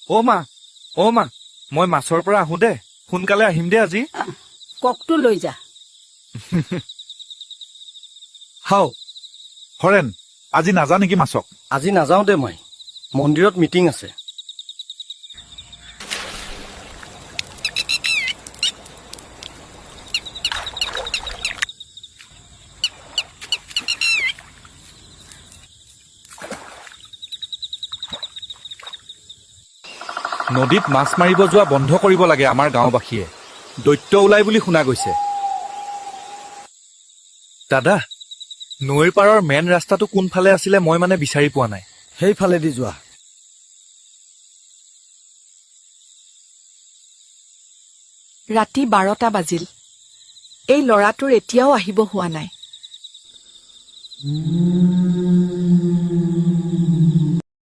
অ' মা মই মাছৰ পৰা আহো দে সোনকালে আহিম দে আজি ককটো লৈ যা হাও হৰেণ আজি নাযা নেকি মাছক আজি নাযাওঁ দে মই মন্দিৰত মিটিং আছে নদীত মাছ মাৰিব যোৱা বন্ধ কৰিব লাগে আমাৰ গাঁওবাসীয়ে দৈত্য ওলাই বুলি শুনা গৈছে দাদা নৈৰ পাৰৰ মেইন ৰাস্তাটো কোনফালে আছিলে মই মানে বিচাৰি পোৱা নাই সেইফালেদি যোৱা ৰাতি 12টা বাজিল এই ল'ৰাটোৰ এতিয়াও আহিব হোৱা নাই